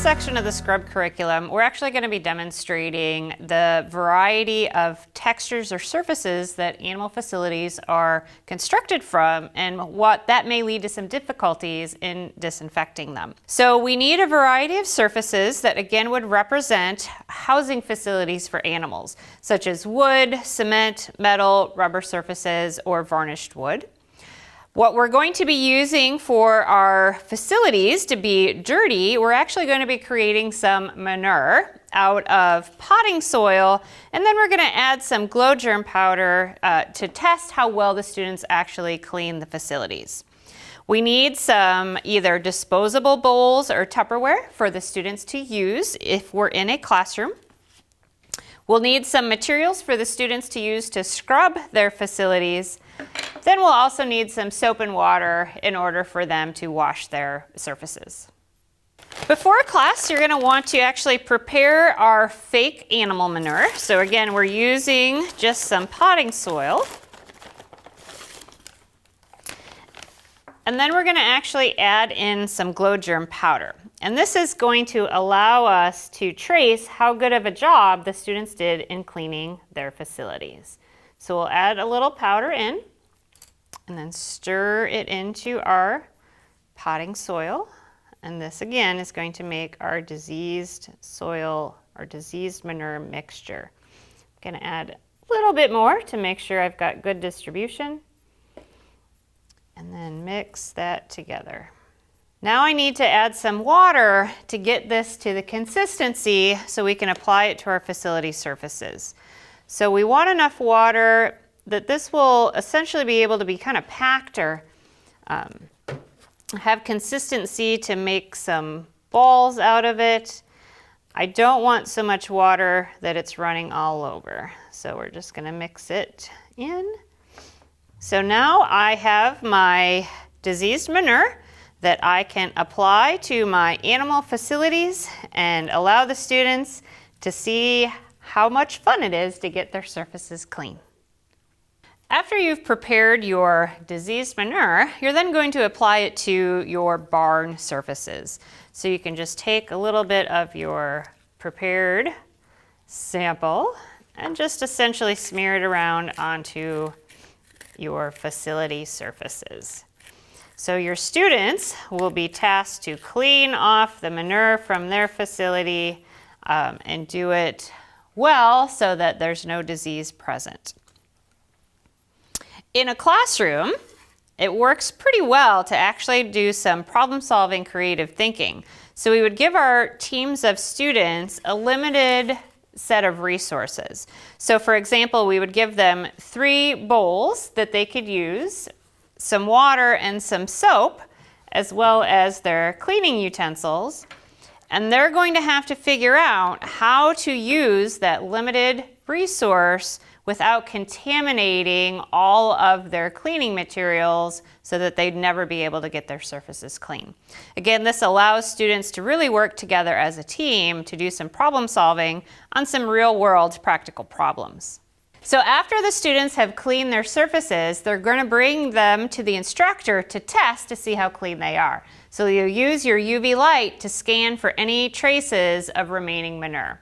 section of the scrub curriculum, we're actually going to be demonstrating the variety of textures or surfaces that animal facilities are constructed from and what that may lead to some difficulties in disinfecting them. So we need a variety of surfaces that again would represent housing facilities for animals, such as wood, cement, metal, rubber surfaces, or varnished wood. What we're going to be using for our facilities to be dirty, we're actually going to be creating some manure out of potting soil, and then we're going to add some glow germ powder to test how well the students actually clean the facilities. We need some either disposable bowls or Tupperware for the students to use if we're in a classroom. We'll need some materials for the students to use to scrub their facilities. Then we'll also need some soap and water in order for them to wash their surfaces. Before class, you're going to want to actually prepare our fake animal manure. So again, we're using just some potting soil. And then we're going to actually add in some glow germ powder. And this is going to allow us to trace how good of a job the students did in cleaning their facilities. So we'll add a little powder in and then stir it into our potting soil. And this again is going to make our diseased soil or diseased manure mixture. I'm going to add a little bit more to make sure I've got good distribution. And then mix that together. Now I need to add some water to get this to the consistency so we can apply it to our facility surfaces. So we want enough water that this will essentially be able to be kind of packed or have consistency to make some balls out of it. I don't want so much water that it's running all over. So we're just going to mix it in. So now I have my diseased manure that I can apply to my animal facilities and allow the students to see how much fun it is to get their surfaces clean. After you've prepared your diseased manure, you're then going to apply it to your barn surfaces. So you can just take a little bit of your prepared sample and just essentially smear it around onto your facility surfaces. So your students will be tasked to clean off the manure from their facility and do it well so that there's no disease present. In a classroom, it works pretty well to actually do some problem-solving creative thinking. So we would give our teams of students a limited set of resources. So for example, we would give them 3 bowls that they could use, some water and some soap, as well as their cleaning utensils. And they're going to have to figure out how to use that limited resource without contaminating all of their cleaning materials so that they'd never be able to get their surfaces clean. Again, this allows students to really work together as a team to do some problem solving on some real-world practical problems. So after the students have cleaned their surfaces, they're going to bring them to the instructor to test to see how clean they are. So you'll use your UV light to scan for any traces of remaining manure.